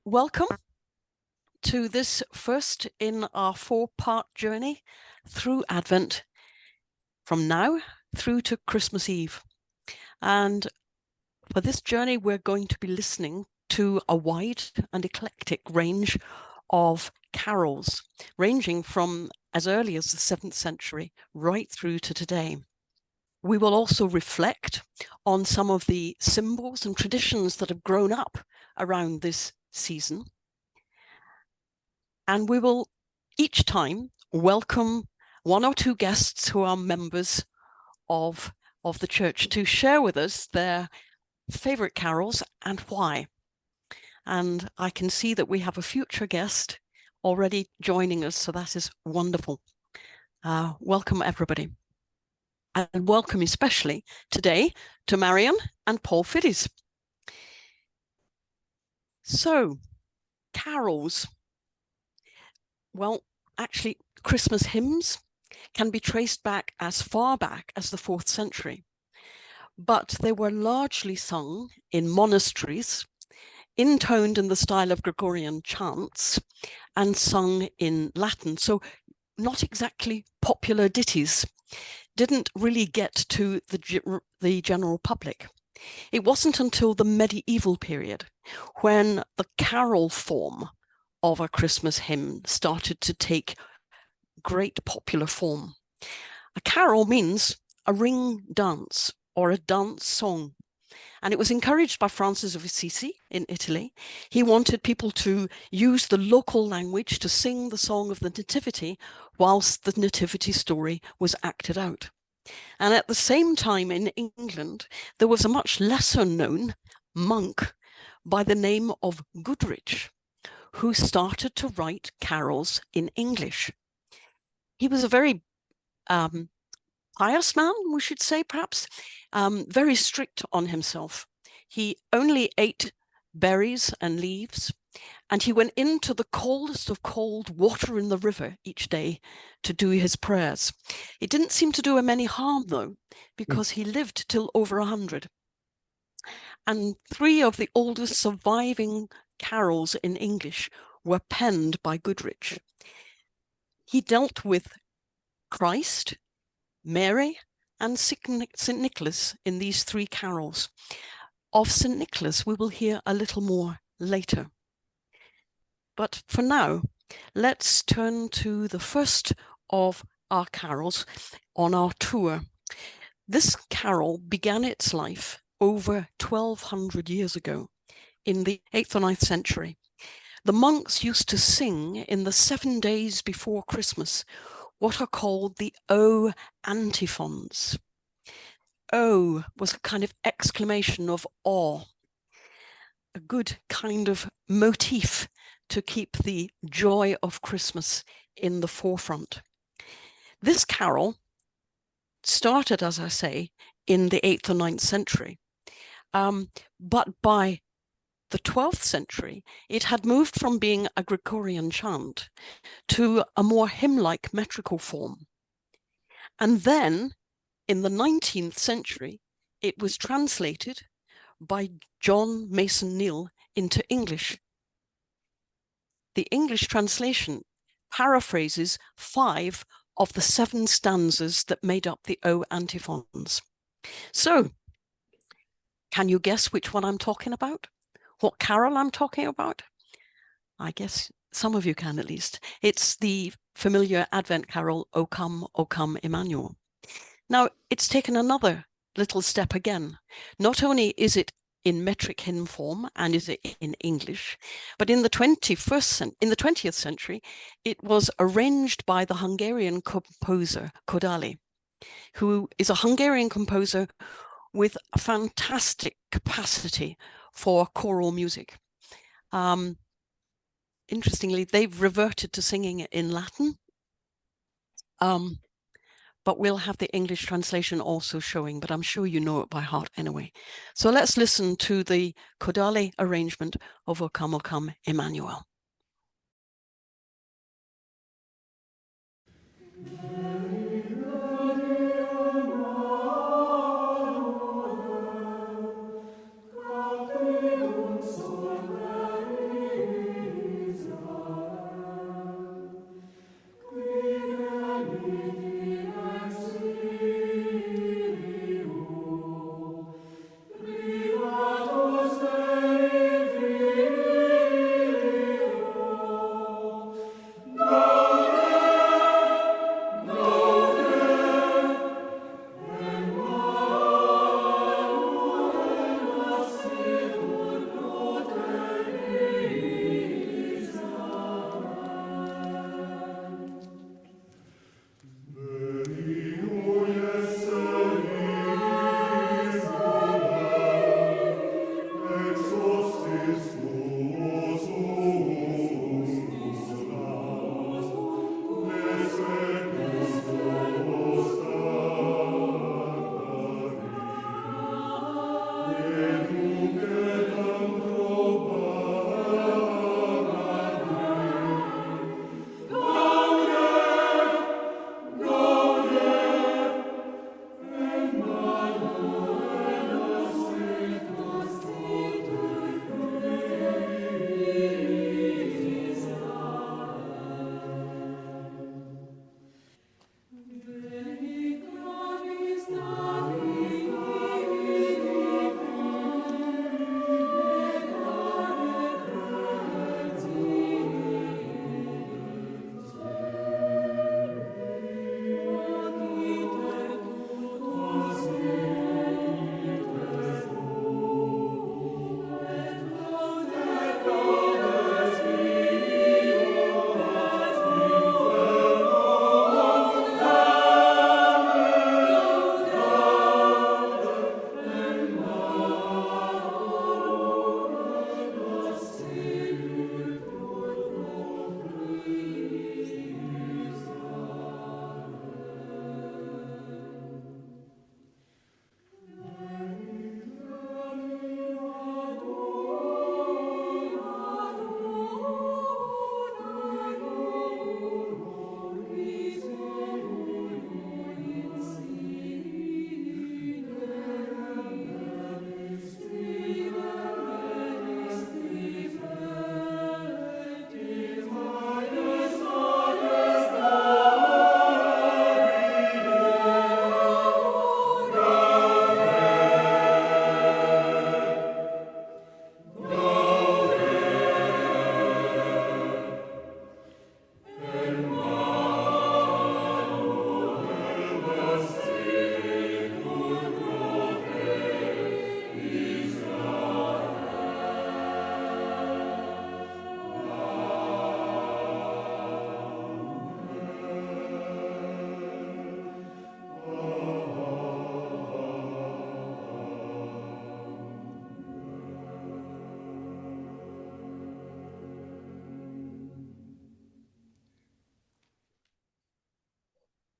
Welcome to this first in our 4-part journey through Advent, from now through to Christmas Eve. And for this journey, we're going to be listening to a wide and eclectic range of carols, ranging from as early as the 7th century right through to today. We will also reflect on some of the symbols and traditions that have grown up around this season. And we will each time welcome one or two guests who are members of the church to share with us their favorite carols and why. And I can see that we have a future guest already joining us, so that is wonderful. Welcome, everybody. And welcome especially today to Marion and Paul Fiddes. So, carols. Well, actually, Christmas hymns can be traced back as far back as the 4th century, but they were largely sung in monasteries, intoned in the style of Gregorian chants, and sung in Latin. So not exactly popular ditties, didn't really get to the general public. It wasn't until the medieval period when the carol form of a Christmas hymn started to take great popular form. A carol means a ring dance or a dance song, and it was encouraged by Francis of Assisi in Italy. He wanted people to use the local language to sing the song of the Nativity whilst the Nativity story was acted out. And at the same time in England, there was a much lesser known monk by the name of Goodrich, who started to write carols in English. He was a very pious man, we should say, perhaps, very strict on himself. He only ate berries and leaves, and he went into the coldest of cold water in the river each day to do his prayers. It didn't seem to do him any harm, though, because he lived till over 100. And 3 of the oldest surviving carols in English were penned by Goodrich. He dealt with Christ, Mary, and St. Nicholas in these 3 carols. Of St. Nicholas, we will hear a little more later. But for now, let's turn to the first of our carols on our tour. This carol began its life over 1200 years ago in the 8th or 9th century. The monks used to sing in the 7 days before Christmas what are called the O antiphons. O was a kind of exclamation of awe, a good kind of motif to keep the joy of Christmas in the forefront. This carol started, as I say, in the 8th or 9th century, but by the 12th century, it had moved from being a Gregorian chant to a more hymn-like metrical form. And then, in the 19th century, it was translated by John Mason Neale into English. The English translation paraphrases 5 of the 7 stanzas that made up the O antiphons. So, can you guess which one I'm talking about? What carol I'm talking about? I guess some of you can, at least. It's the familiar Advent carol, O Come, Emmanuel. Now, it's taken another little step again. Not only is it in metric hymn form and is it in English, but in the 20th century, it was arranged by the Hungarian composer Kodály, who is a Hungarian composer with a fantastic capacity for choral music. Interestingly, they've reverted to singing it in Latin, but we'll have the English translation also showing, but I'm sure you know it by heart anyway. So let's listen to the Kodály arrangement of O Come, Emmanuel.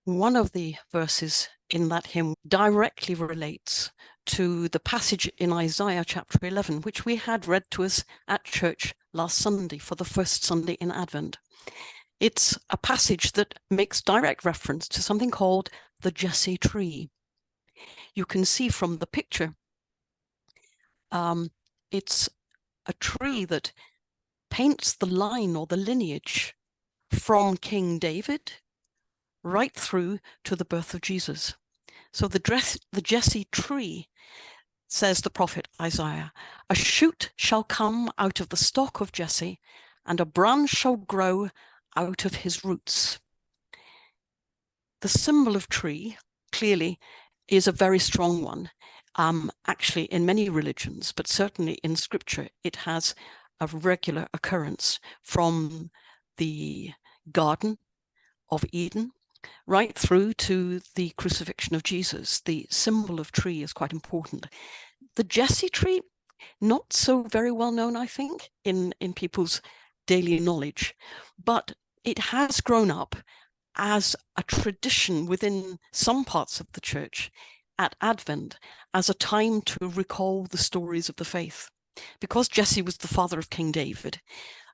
One of the verses in that hymn directly relates to the passage in Isaiah chapter 11, which we had read to us at church last Sunday for the first Sunday in Advent. It's a passage that makes direct reference to something called the Jesse tree. You can see from the picture, it's a tree that paints the line or the lineage from King David right through to the birth of Jesus. So the Jesse tree, says the prophet Isaiah, a shoot shall come out of the stock of Jesse, and a branch shall grow out of his roots. The symbol of tree clearly is a very strong one. Actually, in many religions, but certainly in scripture, it has a regular occurrence from the Garden of Eden right through to the crucifixion of Jesus. The symbol of tree is quite important. The Jesse tree, not so very well known, I think, in people's daily knowledge, but it has grown up as a tradition within some parts of the church at Advent as a time to recall the stories of the faith. Because Jesse was the father of King David,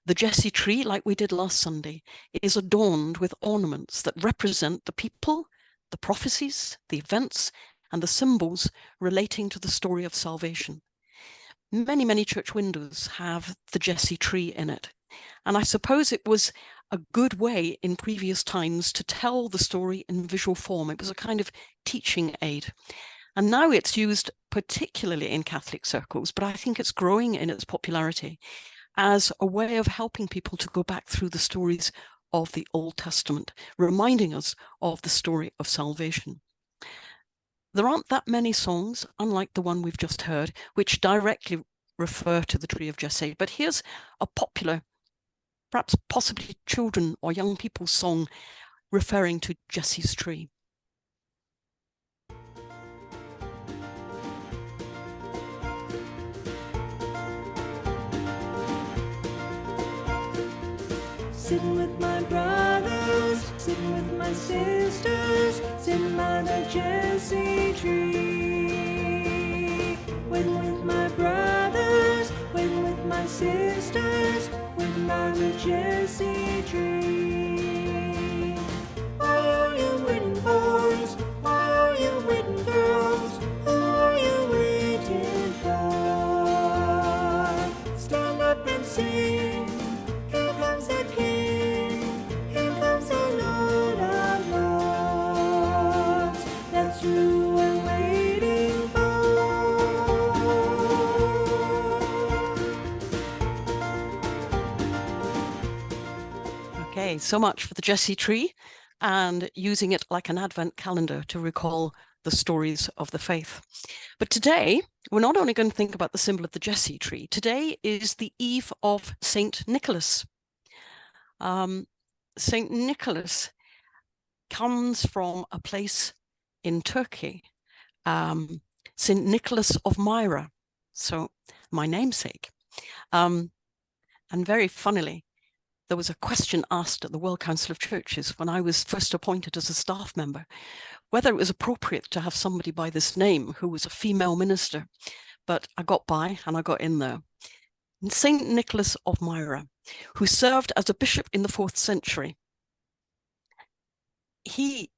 the Jesse tree, like we did last Sunday, is adorned with ornaments that represent the people, the prophecies, the events, and the symbols relating to the story of salvation. Many, many church windows have the Jesse tree in it. And I suppose it was a good way in previous times to tell the story in visual form. It was a kind of teaching aid. And now it's used particularly in Catholic circles, but I think it's growing in its popularity as a way of helping people to go back through the stories of the Old Testament, reminding us of the story of salvation. There aren't that many songs, unlike the one we've just heard, which directly refer to the tree of Jesse, but here's a popular, perhaps possibly children or young people's song referring to Jesse's tree. Sitting with my brothers, sitting with my sisters, sitting by the Jesse tree. Waiting with my brothers, waiting with my sisters, waiting by the Jesse tree. Why are you waiting, boys? Why are you waiting, girls? Who are you waiting for? Stand up and sing. Here comes the King. Here comes the Lord of Lords. That's who we're waiting for. Okay, so much for the Jesse tree and using it like an Advent calendar to recall the stories of the faith. But today, we're not only going to think about the symbol of the Jesse tree. Today is the eve of St. Nicholas. St. Nicholas comes from a place in Turkey, St. Nicholas of Myra, so my namesake. And very funnily, there was a question asked at the World Council of Churches when I was first appointed as a staff member, whether it was appropriate to have somebody by this name who was a female minister, but I got by and I got in there. St. Nicholas of Myra, who served as a bishop in the 4th century. He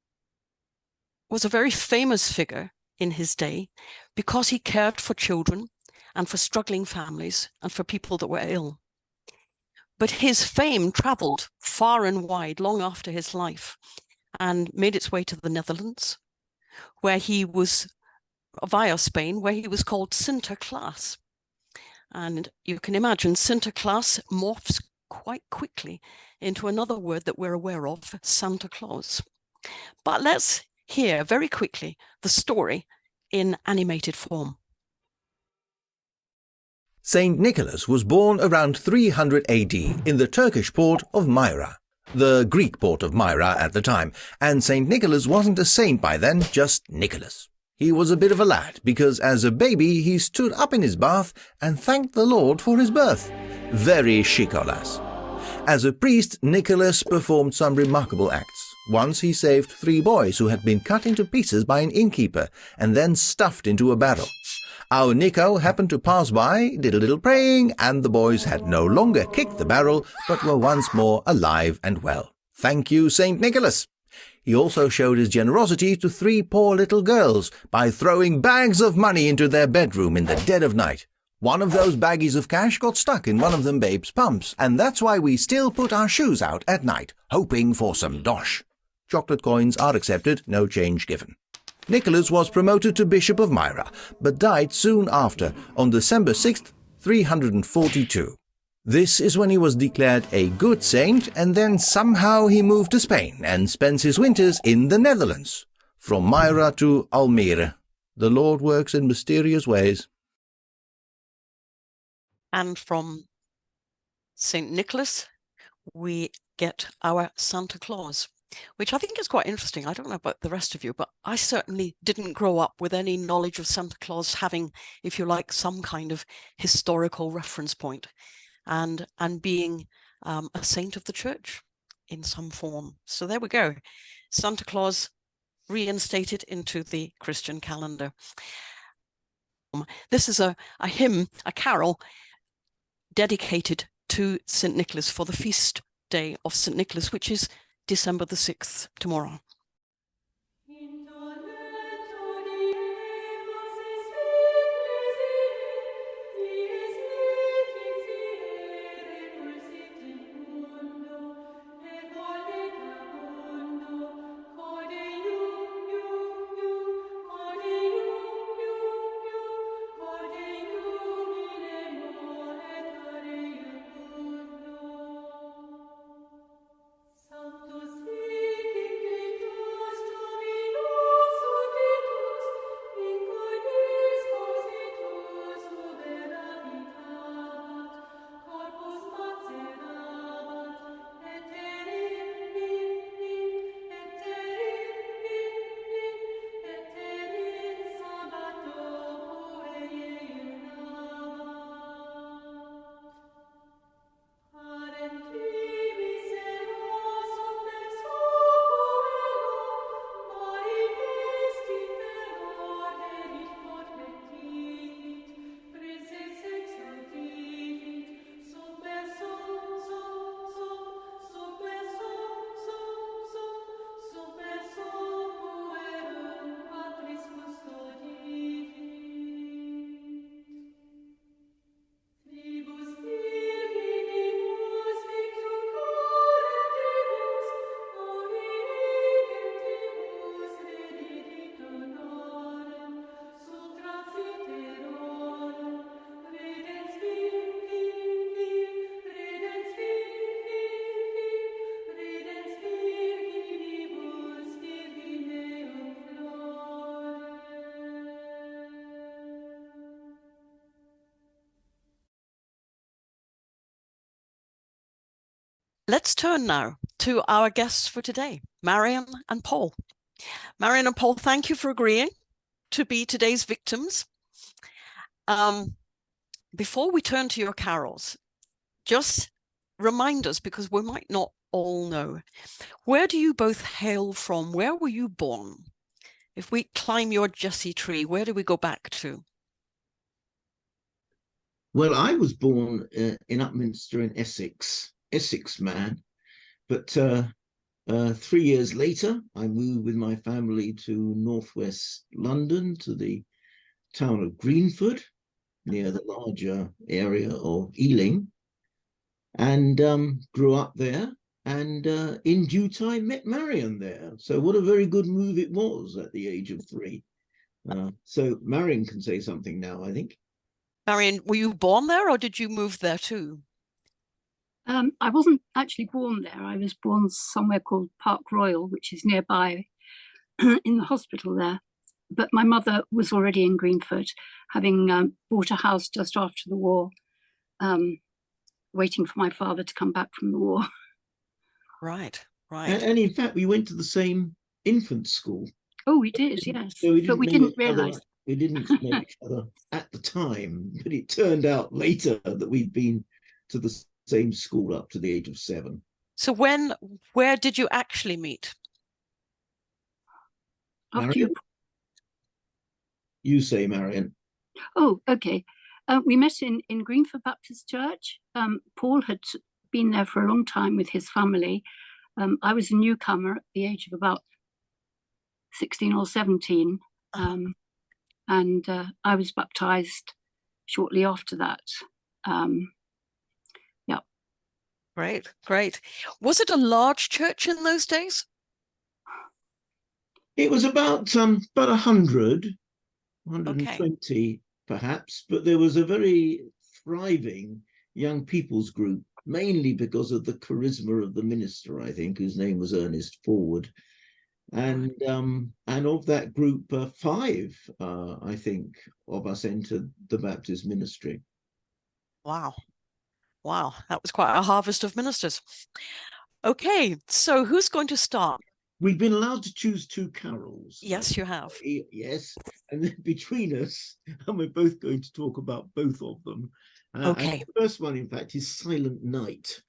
was a very famous figure in his day because he cared for children and for struggling families and for people that were ill. But his fame traveled far and wide long after his life and made its way to the Netherlands, where he was, via Spain, where he was called Sinterklaas. And you can imagine Sinterklaas morphs quite quickly into another word that we're aware of, Santa Claus. But let's hear very quickly the story in animated form. Saint Nicholas was born around 300 AD in the Turkish port of Myra, the Greek port of Myra at the time, and Saint Nicholas wasn't a saint by then, just Nicholas. He was a bit of a lad because as a baby he stood up in his bath and thanked the Lord for his birth. Very chic, alas. As a priest, Nicholas performed some remarkable acts. Once he saved 3 boys who had been cut into pieces by an innkeeper and then stuffed into a barrel. Our Nico happened to pass by, did a little praying, and the boys had no longer kicked the barrel, but were once more alive and well. Thank you, St. Nicholas. He also showed his generosity to 3 poor little girls by throwing bags of money into their bedroom in the dead of night. One of those baggies of cash got stuck in one of them babe's pumps, and that's why we still put our shoes out at night, hoping for some dosh. Chocolate coins are accepted, no change given. Nicholas was promoted to Bishop of Myra, but died soon after, on December 6th, 342. This is when he was declared a good saint, and then somehow he moved to Spain and spends his winters in the Netherlands. From Myra to Almere. The Lord works in mysterious ways. And from St. Nicholas, we get our Santa Claus, which I think is quite interesting. I don't know about the rest of you, but I certainly didn't grow up with any knowledge of Santa Claus having, if you like, some kind of historical reference point and being a saint of the church in some form. So there we go. Santa Claus reinstated into the Christian calendar. This is a hymn, a carol, dedicated to St. Nicholas for the feast day of St. Nicholas, which is December the 6th, tomorrow. Let's turn now to our guests for today, Marion and Paul. Marion and Paul, thank you for agreeing to be today's victims. Before we turn to your carols, just remind us, because we might not all know, where do you both hail from? Where were you born? If we climb your Jesse tree, where do we go back to? Well, I was born in Upminster in Essex man, but 3 years later, I moved with my family to northwest London, to the town of Greenford, near the larger area of Ealing, and grew up there, and in due time met Marion there. So what a very good move it was at the age of 3. So Marion can say something now, I think. Marion, were you born there or did you move there too? I wasn't actually born there. I was born somewhere called Park Royal, which is nearby in the hospital there. But my mother was already in Greenford, having bought a house just after the war, waiting for my father to come back from the war. Right. And in fact, we went to the same infant school. Oh, we did, yes. So but we didn't realise. We didn't know each other at the time, but it turned out later that we'd been to the same school up to the age of 7. So where did you actually meet? after you. Marion? You say, Marion. Oh, okay. We met in Greenford Baptist Church. Paul had been there for a long time with his family. I was a newcomer at the age of about 16 or 17. And I was baptized shortly after that. Yeah. Great, great. Was it a large church in those days? It was about 100, 120 Okay. perhaps, but there was a very thriving young people's group, mainly because of the charisma of the minister, I think, whose name was Ernest Forward. And of that group, 5, I think, of us entered the Baptist ministry. Wow. Wow, that was quite a harvest of ministers. Okay, so who's going to start? We've been allowed to choose 2 carols. Yes, you have. Yes, and then between us, and we're both going to talk about both of them. Okay. And the first one, in fact, is Silent Night.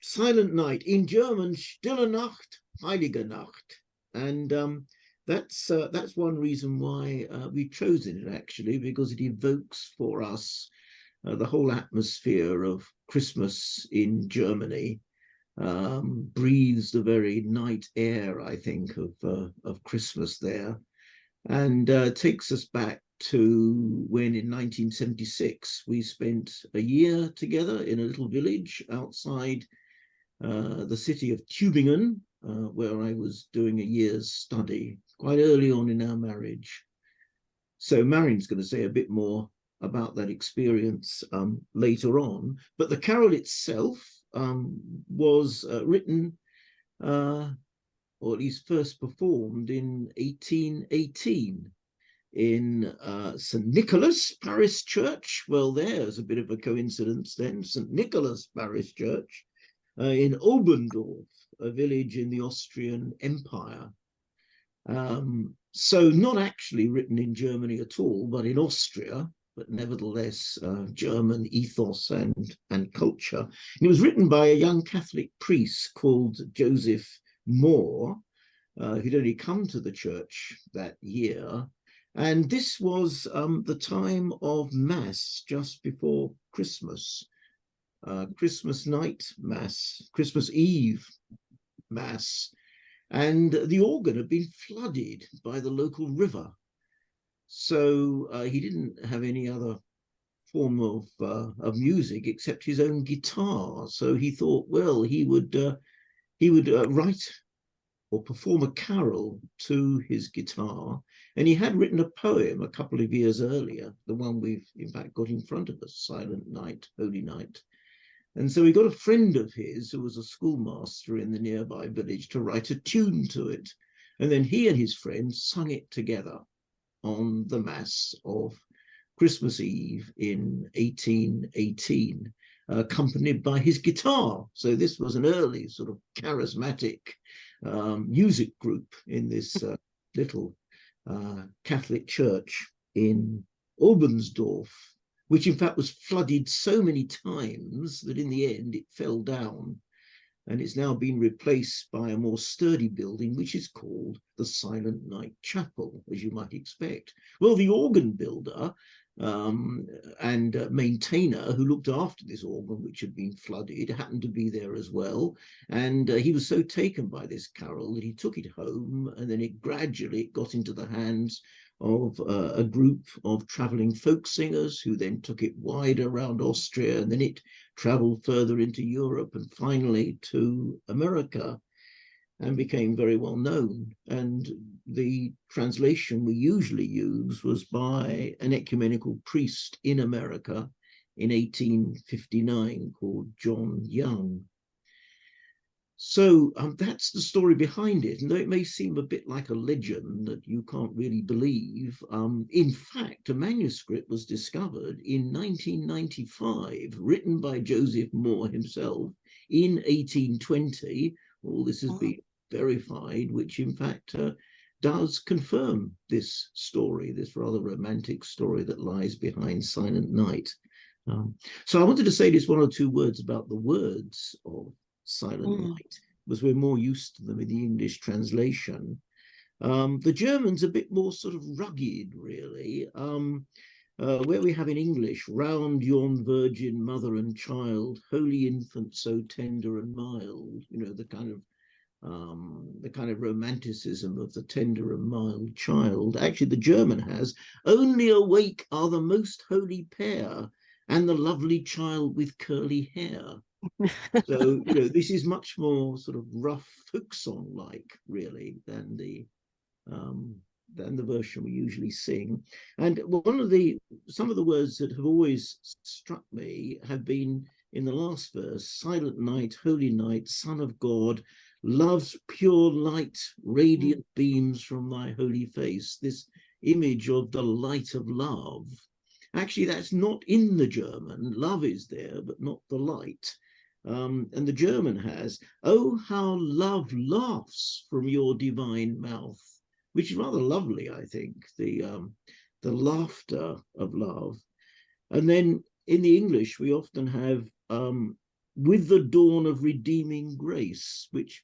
Silent Night, in German, Stille Nacht, Heilige Nacht. And that's one reason why we've chosen it, actually, because it evokes for us the whole atmosphere of Christmas in Germany. Breathes the very night air, I think, of Christmas there, and takes us back to when in 1976 we spent a year together in a little village outside the city of Tübingen, where I was doing a year's study quite early on in our marriage. So Marion's going to say a bit more about that experience later on, but the carol itself was written, or at least first performed in 1818 in St. Nicholas Parish Church. Well, there's a bit of a coincidence then. St. Nicholas Parish Church in Obendorf, a village in the Austrian Empire. So not actually written in Germany at all, but in Austria, but nevertheless German ethos and culture. And it was written by a young Catholic priest called Joseph Moore, who'd only come to the church that year. And this was the time of Mass just before Christmas, Christmas night Mass, Christmas Eve Mass. And the organ had been flooded by the local river. So he didn't have any other form of music except his own guitar. So he thought, well, he would write or perform a carol to his guitar. And he had written a poem a couple of years earlier, the one we've in fact got in front of us, Silent Night, Holy Night. And so he got a friend of his who was a schoolmaster in the nearby village to write a tune to it. And then he and his friend sung it together on the Mass of Christmas Eve in 1818, accompanied by his guitar. So this was an early sort of charismatic music group in this little Catholic church in Obensdorf, which in fact was flooded so many times that in the end it fell down, and it's now been replaced by a more sturdy building, which is called the Silent Night Chapel, as you might expect. Well, the organ builder and maintainer who looked after this organ, which had been flooded, happened to be there as well. And he was so taken by this carol that he took it home, and then it gradually got into the hands of a group of traveling folk singers who then took it wider around Austria, and then it traveled further into Europe and finally to America and became very well known. And the translation we usually use was by an ecumenical priest in America in 1859 called John Young. So that's the story behind it. And though it may seem a bit like a legend that you can't really believe, in fact, a manuscript was discovered in 1995, written by Joseph Moore himself in 1820. All this has been verified, which in fact does confirm this story, this rather romantic story that lies behind Silent Night. So I wanted to say just 1 or 2 words about the words of Silent Night, because we're more used to them in the English translation. The German's a bit more sort of rugged, really. Where we have in English, round yon virgin mother and child, holy infant so tender and mild, you know, the kind of romanticism of the tender and mild child. Actually, the German has, only awake are the most holy pair and the lovely child with curly hair. So, you know, this is much more sort of rough folk song like, really, than the version we usually sing. And some of the words that have always struck me have been in the last verse: silent night, holy night, Son of God, love's pure light, radiant beams from thy holy face. This image of the light of love. Actually, that's not in the German. Love is there, but not the light. And the German has, oh, how love laughs from your divine mouth, which is rather lovely, I think, the laughter of love. And then in the English, we often have with the dawn of redeeming grace, which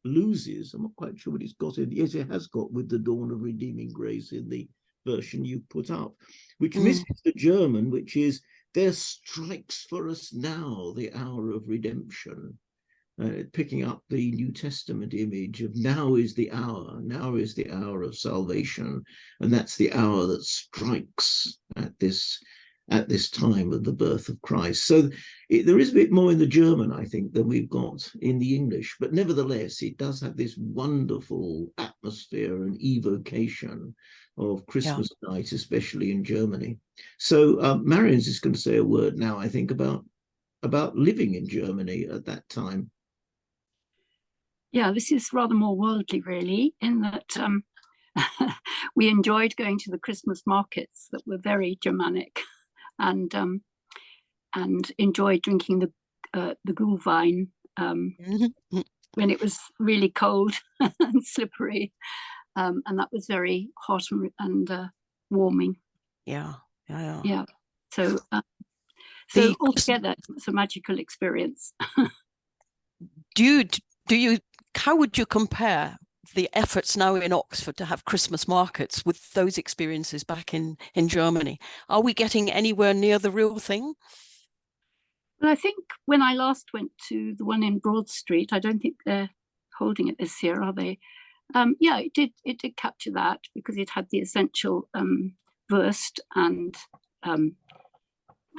loses, I'm not quite sure what it's got in. Yes, it has got with the dawn of redeeming grace in the version you put up, which misses the German, which is, there strikes for us now the hour of redemption. Picking up the New Testament image of now is the hour of salvation, and that's the hour that strikes at this time of the birth of Christ. So there is a bit more in the German, I think, than we've got in the English, but nevertheless, it does have this wonderful atmosphere and evocation of Christmas night, especially in Germany. So Marion's just going to say a word now, I think, about living in Germany at that time. Yeah, this is rather more worldly, really, in that we enjoyed going to the Christmas markets that were very Germanic, and enjoyed drinking the Glühwein when it was really cold and slippery, and that was very hot and warming. Yeah. So altogether, it's a magical experience. How would you compare the efforts now in Oxford to have Christmas markets with those experiences back in Germany? Are we getting anywhere near the real thing? Well, I think when I last went to the one in Broad Street, I don't think they're holding it this year, are they? Yeah, it did capture that, because it had the essential Wurst and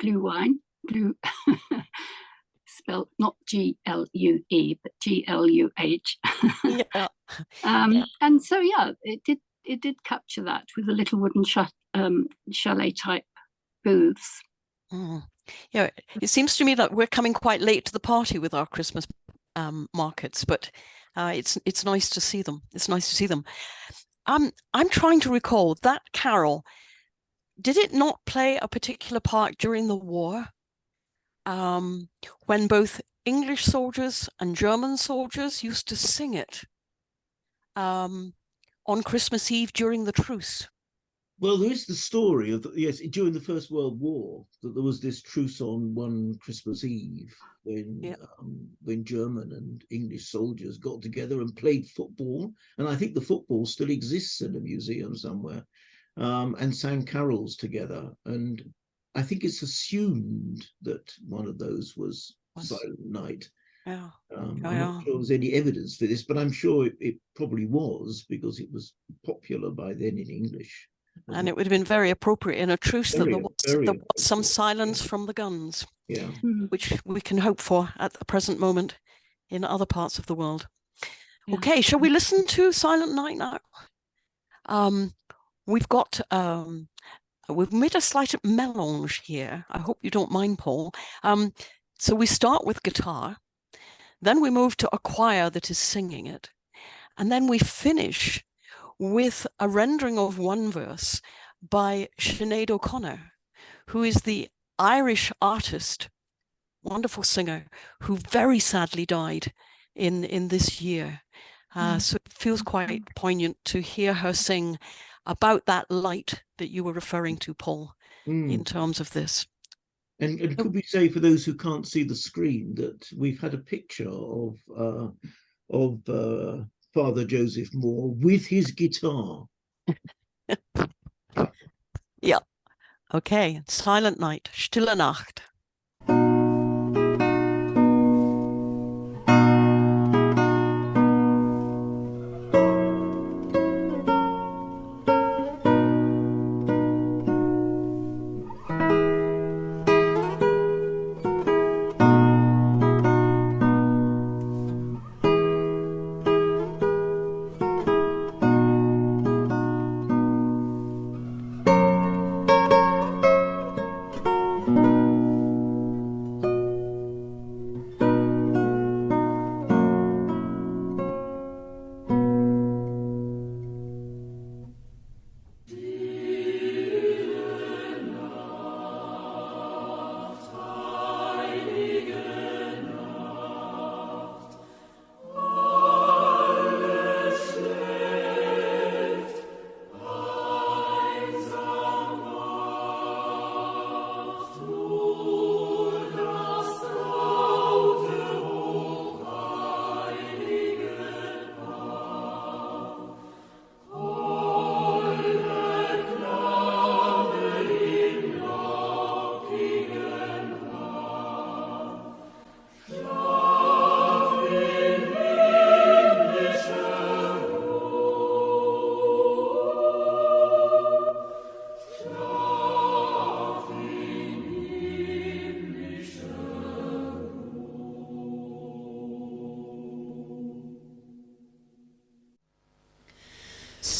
Glühwein, spelled not G-L-U-E, but G-L-U-H. And so, yeah, it did capture that with the little wooden chalet type booths. Yeah, it seems to me that we're coming quite late to the party with our Christmas markets, but it's nice to see them. It's nice to see them. I'm trying to recall that carol. Did it not play a particular part during the war? When both English soldiers and German soldiers used to sing it on Christmas Eve during the truce. Well, there is the story of, yes, during the First World War, that there was this truce on one Christmas Eve when German and English soldiers got together and played football. And I think the football still exists in a museum somewhere, and sang carols together. And I think it's assumed that one of those was Silent Night. I'm not sure there's any evidence for this, but I'm sure it probably was, because it was popular by then in English. And it would have been very appropriate in a truce that there was some silence from the guns, which we can hope for at the present moment in other parts of the world. Okay, shall we listen to Silent Night now? We've made a slight melange here. I hope you don't mind, Paul. So we start with guitar, then we move to a choir that is singing it, and then we finish with a rendering of one verse by Sinead O'Connor, who is the Irish artist, wonderful singer, who very sadly died in this year. So it feels quite poignant to hear her sing about that light that you were referring to, Paul, in terms of this. And could we say, for those who can't see the screen, that we've had a picture of Father Joseph Moore with his guitar. Yeah. Okay. Silent Night, Stille Nacht.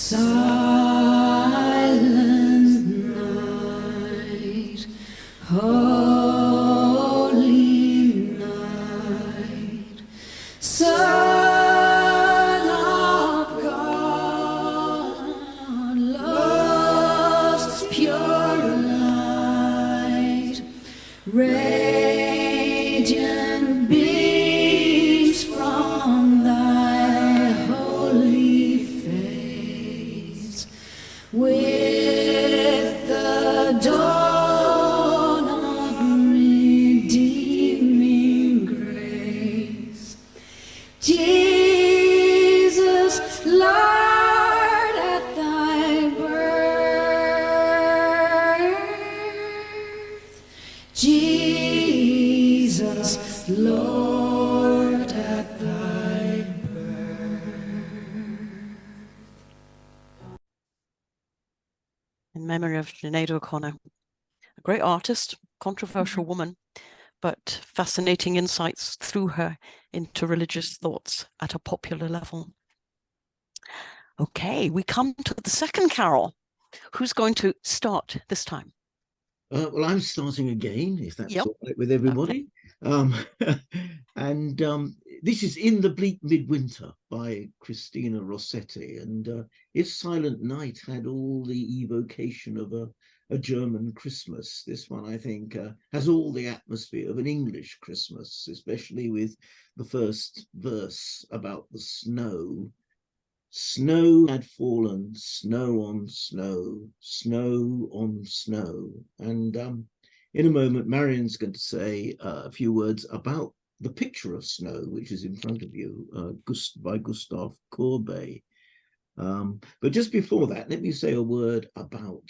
Silent night, holy night, Son of God, love's pure light, radiant beams from thy holy face, with the dawn of redeeming grace. Jesus, Lord, at thy birth. Jesus, Lord, at thy birth. In memory of Sinead O'Connor, a great artist, controversial woman, but fascinating insights through her into religious thoughts at a popular level. Okay, we come to the second carol. Who's going to start this time? Well, I'm starting again, if that's Yep. all right with everybody. And this is In the Bleak Midwinter by Christina Rossetti. And if Silent Night had all the evocation of a German Christmas, this one, I think, has all the atmosphere of an English Christmas, especially with the first verse about the snow. Snow had fallen, snow on snow, snow on snow. And in a moment, Marion's going to say a few words about the picture of snow, which is in front of you, by Gustave Courbet. But just before that, let me say a word about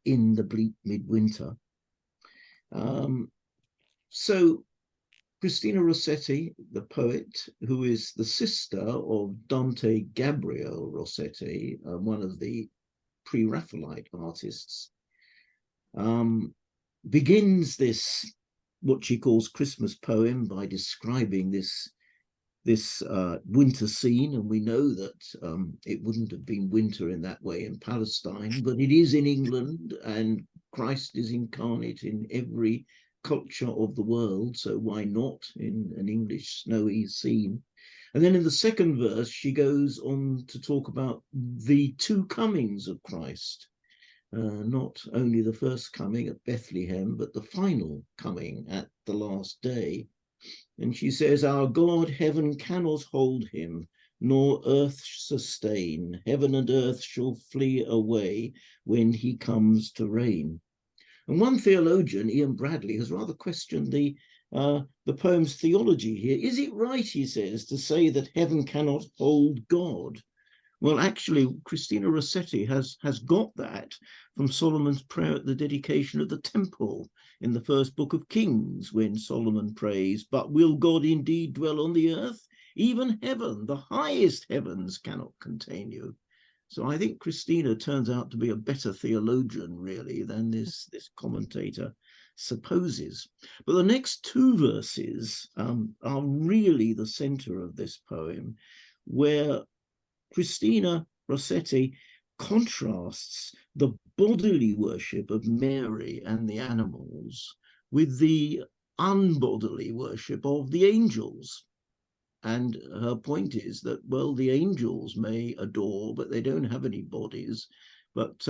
In the Bleak Midwinter. So Christina Rossetti, the poet, who is the sister of Dante Gabriel Rossetti, one of the pre-Raphaelite artists, begins this, what she calls Christmas poem, by describing this winter scene. And we know that it wouldn't have been winter in that way in Palestine, but it is in England, and Christ is incarnate in every culture of the world, so why not in an English snowy scene? And then in the second verse, she goes on to talk about the two comings of Christ, not only the first coming at Bethlehem, but the final coming at the last day. And she says, our God, heaven cannot hold him, nor earth sustain. Heaven and earth shall flee away when he comes to reign. And one theologian, Ian Bradley, has rather questioned the the poem's theology here. Is it right, he says, to say that heaven cannot hold God? Well, actually, Christina Rossetti has got that from Solomon's prayer at the dedication of the temple in the first book of Kings, when Solomon prays, "But will God indeed dwell on the earth? Even heaven, the highest heavens, cannot contain you." So I think Christina turns out to be a better theologian, really, than this commentator supposes. But the next two verses are really the center of this poem, where Christina Rossetti contrasts the bodily worship of Mary and the animals with the unbodily worship of the angels. And her point is that, well, the angels may adore, but they don't have any bodies. But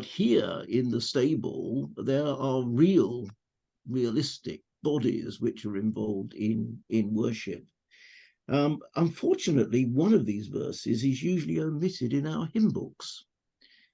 here in the stable, there are realistic bodies which are involved in worship. Unfortunately, one of these verses is usually omitted in our hymn books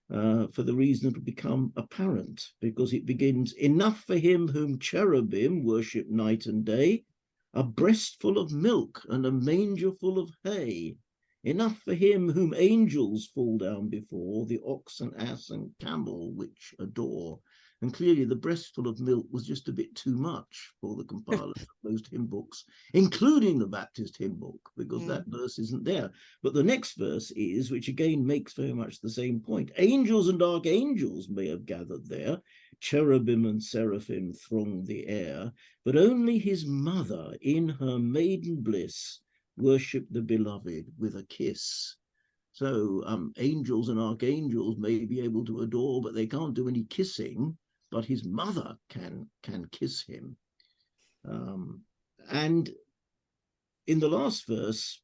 for the reason it will become apparent, because it begins, "Enough for him whom cherubim worship night and day, a breast full of milk and a manger full of hay. Enough for him whom angels fall down before, the ox and ass and camel which adore." And clearly the breastful of milk was just a bit too much for the compilers of most hymn books, including the Baptist hymn book, because that verse isn't there. But the next verse is, which again makes very much the same point. "Angels and archangels may have gathered there, cherubim and seraphim thronged the air, but only his mother in her maiden bliss worshipped the beloved with a kiss." So angels and archangels may be able to adore, but they can't do any kissing. But his mother can kiss him. And in the last verse,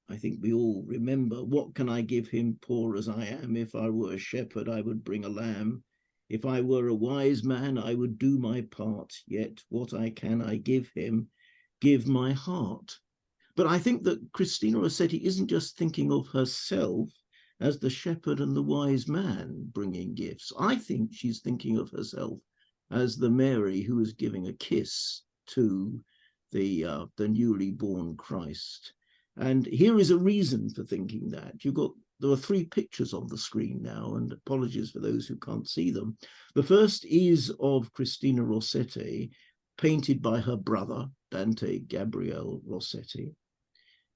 I think we all remember, "What can I give him, poor as I am? If I were a shepherd, I would bring a lamb. If I were a wise man, I would do my part. Yet what I can I give him, give my heart." But I think that Christina Rossetti isn't just thinking of herself as the shepherd and the wise man bringing gifts. I think she's thinking of herself as the Mary who is giving a kiss to the newly born Christ. And here is a reason for thinking that. There are three pictures on the screen now, and apologies for those who can't see them. The first is of Christina Rossetti, painted by her brother, Dante Gabriel Rossetti,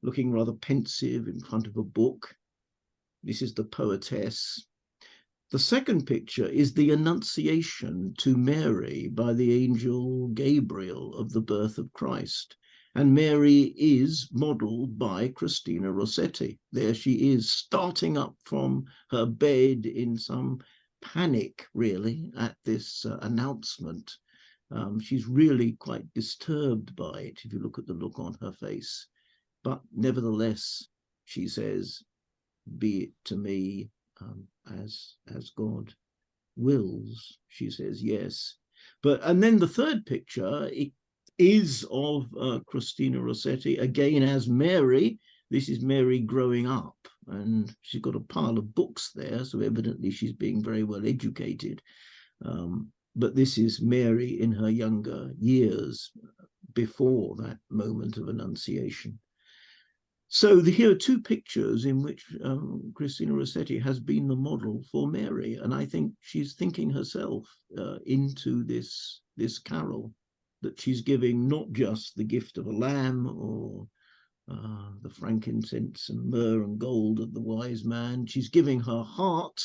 looking rather pensive in front of a book. This is the poetess. The second picture is the Annunciation to Mary by the angel Gabriel of the birth of Christ. And Mary is modeled by Christina Rossetti. There she is, starting up from her bed in some panic, really, at this announcement. She's really quite disturbed by it, if you look at the look on her face. But nevertheless, she says, "Be it to me as God wills." She says yes. And then the third picture is of Christina Rossetti, again as Mary. This is Mary growing up, and she's got a pile of books there, so evidently she's being very well educated. But this is Mary in her younger years, before that moment of Annunciation. So here are two pictures in which Christina Rossetti has been the model for Mary, and I think she's thinking herself into this carol, that she's giving not just the gift of a lamb or the frankincense and myrrh and gold of the wise man. She's giving her heart,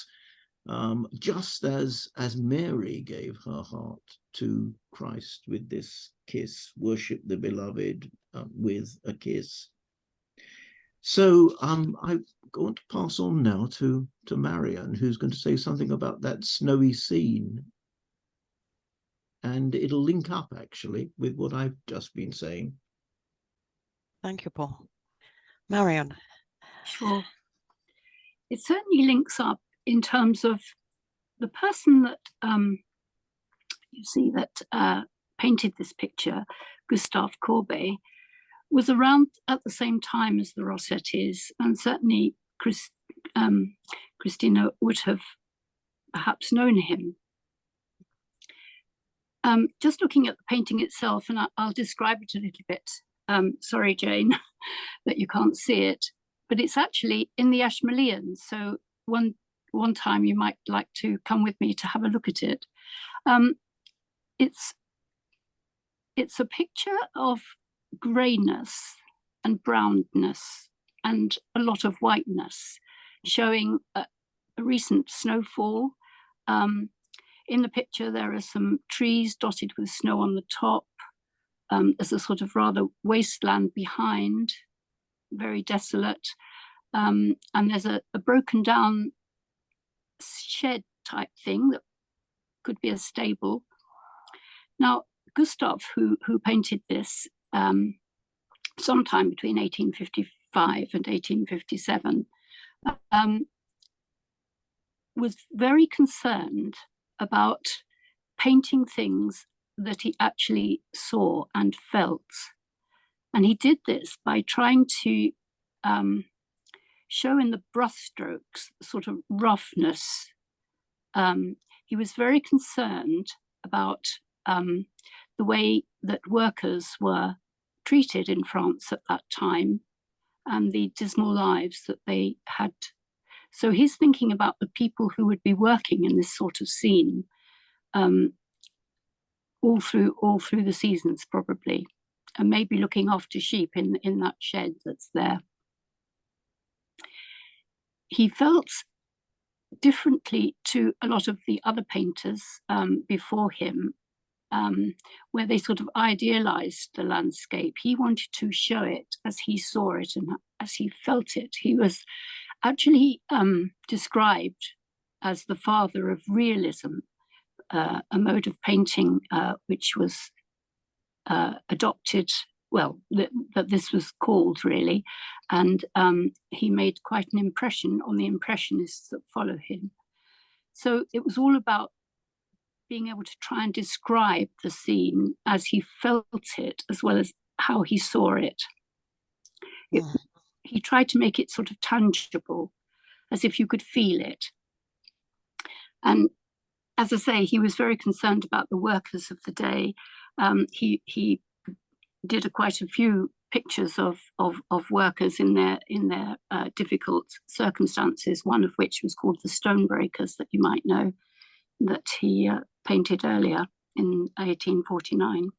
just as Mary gave her heart to Christ with this kiss, "Worship the beloved with a kiss." So I'm going to pass on now to Marion, who's going to say something about that snowy scene. And it'll link up, actually, with what I've just been saying. Thank you, Paul. Marion. Sure. It certainly links up in terms of the person that you see that painted this picture, Gustave Courbet, was around at the same time as the Rossettis, and certainly Christina would have perhaps known him. Just looking at the painting itself, and I'll describe it a little bit. Sorry, Jane, that you can't see it, but it's actually in the Ashmolean. So one time you might like to come with me to have a look at it. It's a picture of greyness and brownness and a lot of whiteness, showing a recent snowfall. In the picture, there are some trees dotted with snow on the top. There's a sort of rather wasteland behind, very desolate. And there's a broken down shed type thing that could be a stable. Now, Gustav, who painted this sometime between 1855 and 1857, was very concerned about painting things that he actually saw and felt. And he did this by trying to show in the brushstrokes sort of roughness. He was very concerned about the way that workers were treated in France at that time and the dismal lives that they had. So he's thinking about the people who would be working in this sort of scene all through the seasons, probably, and maybe looking after sheep in that shed that's there. He felt differently to a lot of the other painters before him, where they sort of idealized the landscape. He wanted to show it as he saw it and as he felt it. He was actually described as the father of realism, a mode of painting which was adopted, well, that this was called really, and he made quite an impression on the impressionists that follow him. So it was all about being able to try and describe the scene as he felt it, as well as how he saw it. He tried to make it sort of tangible, as if you could feel it. And as I say, he was very concerned about the workers of the day. He did quite a few pictures of workers in their difficult circumstances, one of which was called The Stonebreakers, that you might know, that he painted earlier in 1849.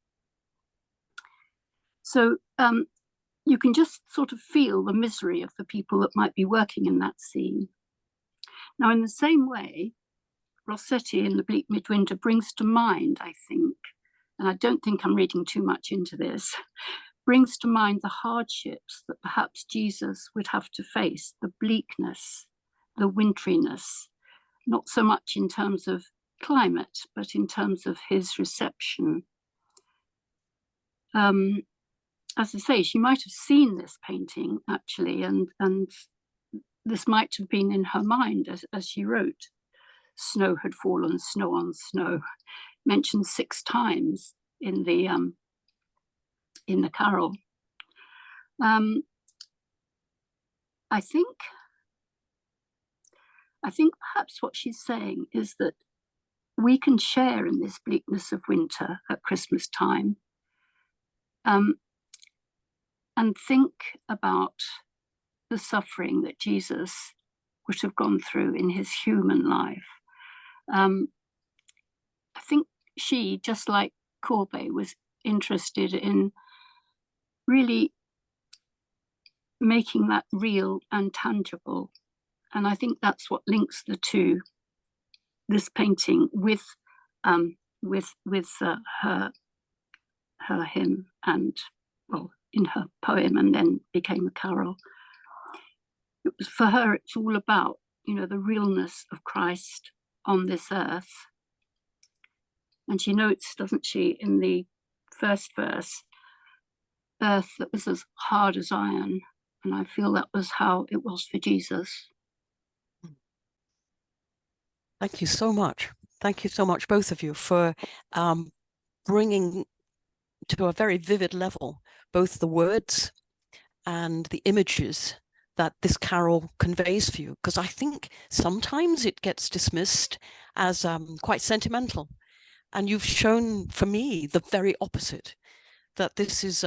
So you can just sort of feel the misery of the people that might be working in that scene. Now, in the same way, Rossetti in The Bleak Midwinter brings to mind, I think, and I don't think I'm reading too much into this, brings to mind the hardships that perhaps Jesus would have to face, the bleakness, the winteriness, not so much in terms of climate, but in terms of his reception. As I say, she might have seen this painting actually, and this might have been in her mind as she wrote. Snow had fallen, snow on snow, mentioned 6 times in the carol. I think perhaps what she's saying is that we can share in this bleakness of winter at Christmas time, and think about the suffering that Jesus would have gone through in his human life. I think she, just like Courbet, was interested in really making that real and tangible. And I think that's what links the two, this painting with her hymn, and, well, in her poem, and then became a carol. It was, for her, it's all about, the realness of Christ on this earth. And she notes, doesn't she, in the first verse, earth that was as hard as iron. And I feel that was how it was for Jesus. Thank you so much. Thank you so much, both of you, for bringing to a very vivid level both the words and the images that this carol conveys for you, because I think sometimes it gets dismissed as quite sentimental. And you've shown for me the very opposite, that this is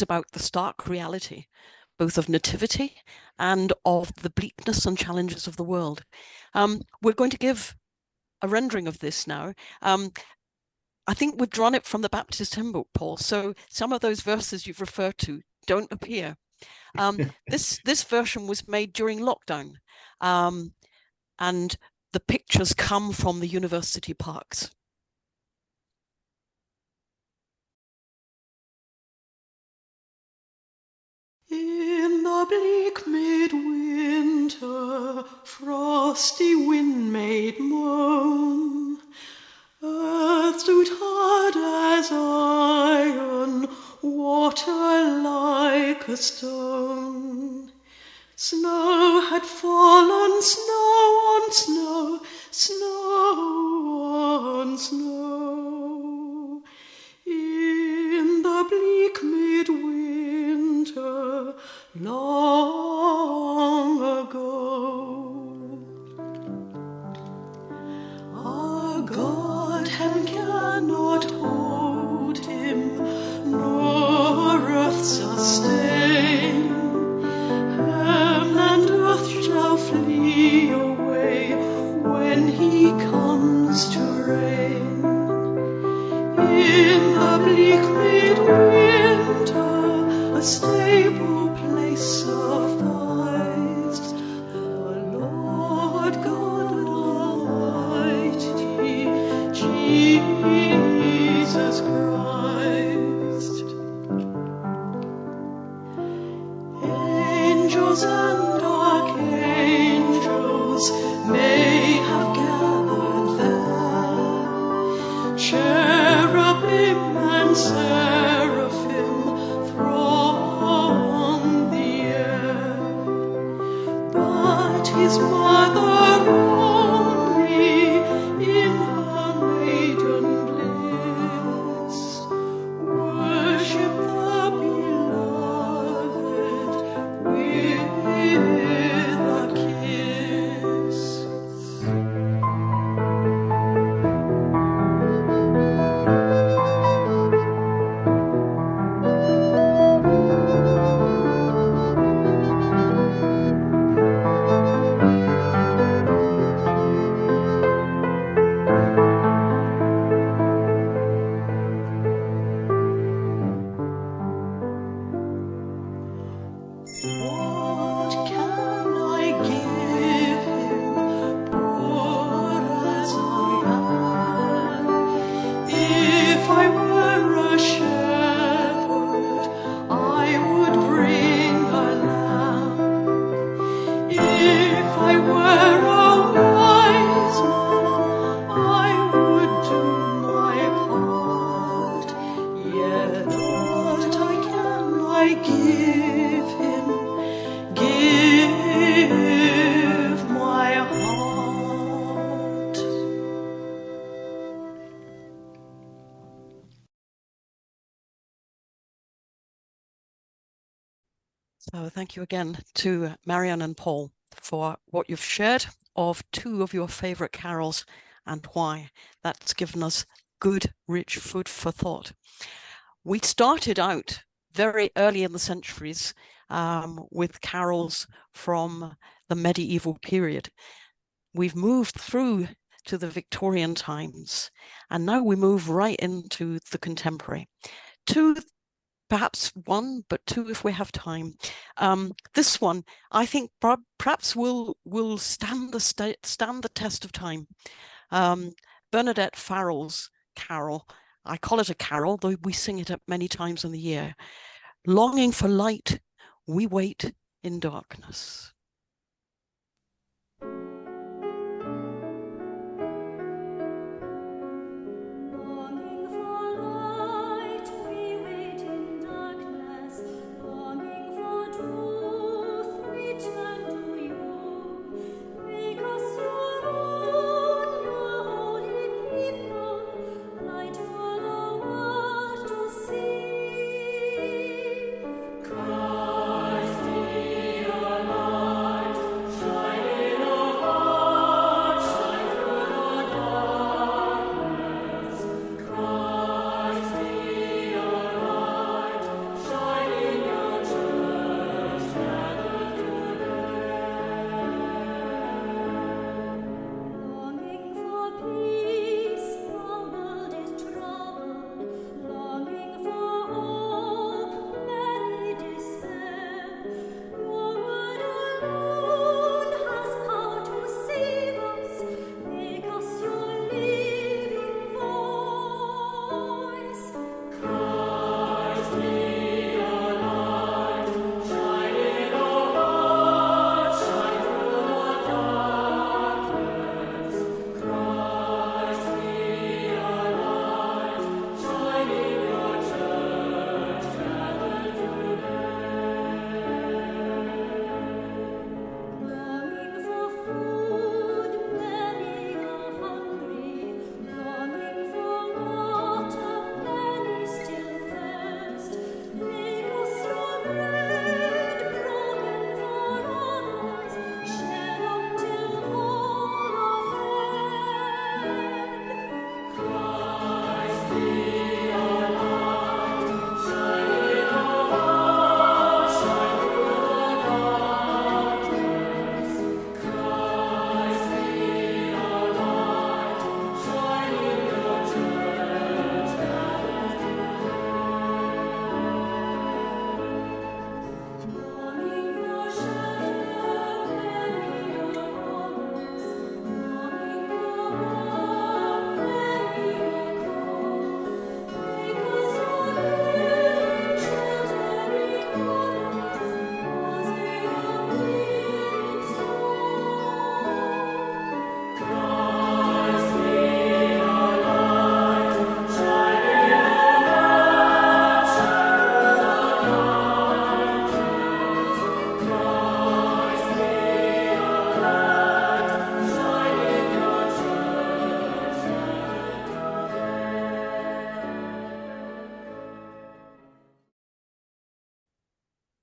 about the stark reality, both of nativity and of the bleakness and challenges of the world. We're going to give a rendering of this now. I think we've drawn it from the Baptist hymn book, Paul, so some of those verses you've referred to don't appear. This version was made during lockdown, and the pictures come from the university parks. In the bleak midwinter, frosty wind made moan. Earth stood hard as iron, water like a stone. Snow had fallen, snow on snow, snow on snow. In the bleak midwinter, long ago. Our God heaven cannot hold him, nor earth sustain. Heaven and earth shall flee away when he comes to reign. In the bleak midwinter, a stable place sufficed. The Lord God Almighty, Jesus Christ. Angels and archangels may have gathered there. Cherubim and seraphim throng the air. But his mother only in her maiden bliss worship the beloved with a kiss. What can I give him, poor as I am? If I were a shepherd, I would bring a lamb. If I were a wise man, I would do my part. Yet what can I give him? Give my heart. So thank you again to Marion and Paul for what you've shared of two of your favourite carols and why. That's given us good, rich food for thought. We started out very early in the centuries with carols from the medieval period. We've moved through to the Victorian times, and now we move right into the contemporary. Two, perhaps one, but two if we have time. This one, I think, perhaps will stand the test of time. Bernadette Farrell's carol. I call it a carol, though we sing it many times in the year. Longing for light, we wait in darkness. Longing for light, we wait in darkness. Longing for truth, we turn to you. Make us your own, your holy people, light for the world to see. Christ be our light.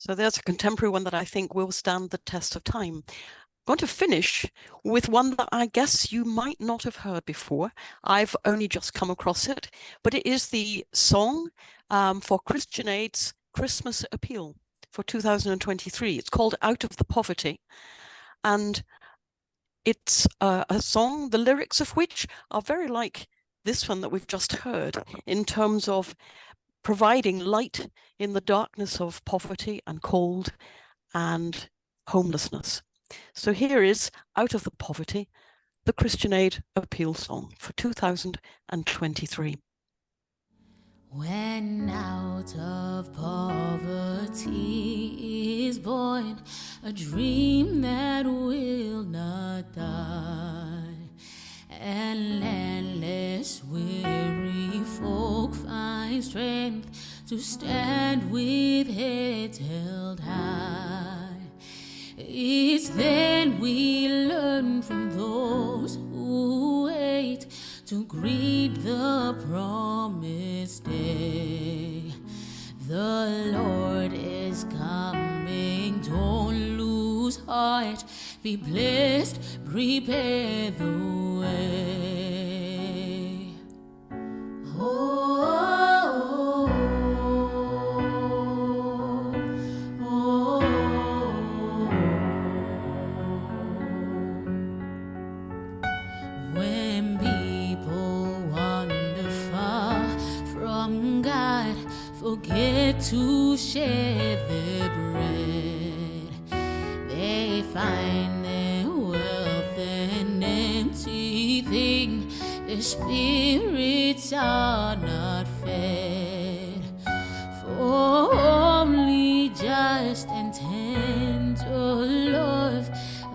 So there's a contemporary one that I think will stand the test of time. I'm going to finish with one that I guess you might not have heard before. I've only just come across it, but it is the song for Christian Aid's Christmas Appeal for 2023. It's called Out of the Poverty. And it's a song, the lyrics of which are very like this one that we've just heard, in terms of providing light in the darkness of poverty and cold and homelessness. So here is Out of the Poverty, the Christian Aid Appeal song for 2023. When out of poverty is born a dream that will not die, and landless weary folk find strength to stand with heads held high. It's then we learn from those who wait to greet the promised day. The Lord is coming, don't lose heart, be blessed, prepare the way. When people wander far from God, forget to share their bread, they find their wealth an empty thing, their spirits are not fed. For only just and tender love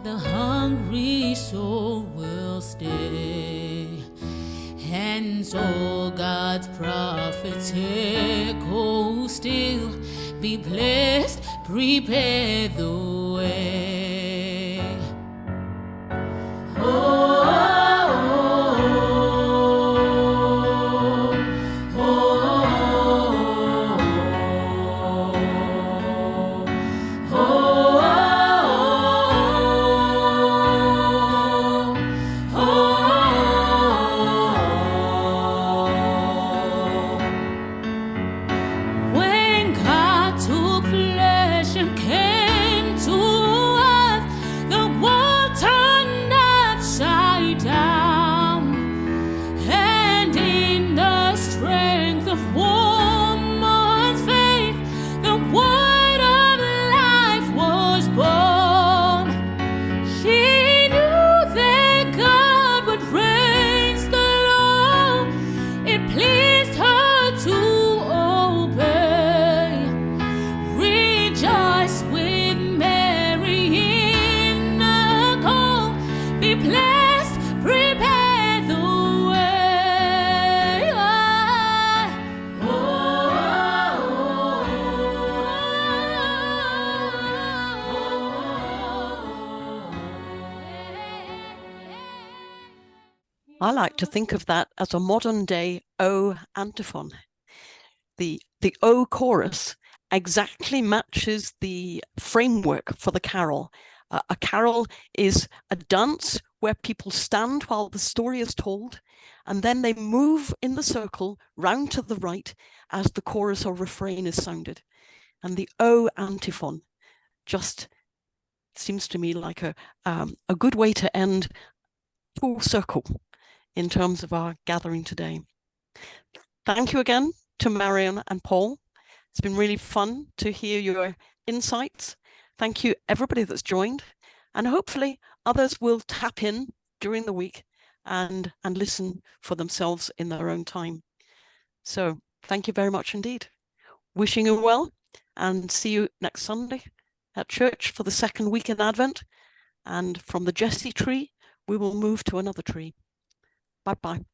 the hungry soul will stay. And so God's prophets echo still, be blessed, prepare the way. When God took flesh and came to earth, the world turned upside down. And in the strength of woman's faith, the word of life was born. She knew that God would raise the law. It pleased her to obey. Rejoice with Mary in the call. Be blessed, prepare the way. I like to think of that as a modern day O antiphon. The O chorus exactly matches the framework for the carol. A carol is a dance where people stand while the story is told, and then they move in the circle round to the right as the chorus or refrain is sounded. And the O antiphon just seems to me like a good way to end full circle in terms of our gathering today. Thank you again to Marion and Paul. It's been really fun to hear your insights. Thank you everybody that's joined, and hopefully others will tap in during the week and listen for themselves in their own time. So thank you very much indeed. Wishing you well, and see you next Sunday at church for the second week in Advent. And from the Jesse tree, we will move to another tree. Bye-bye.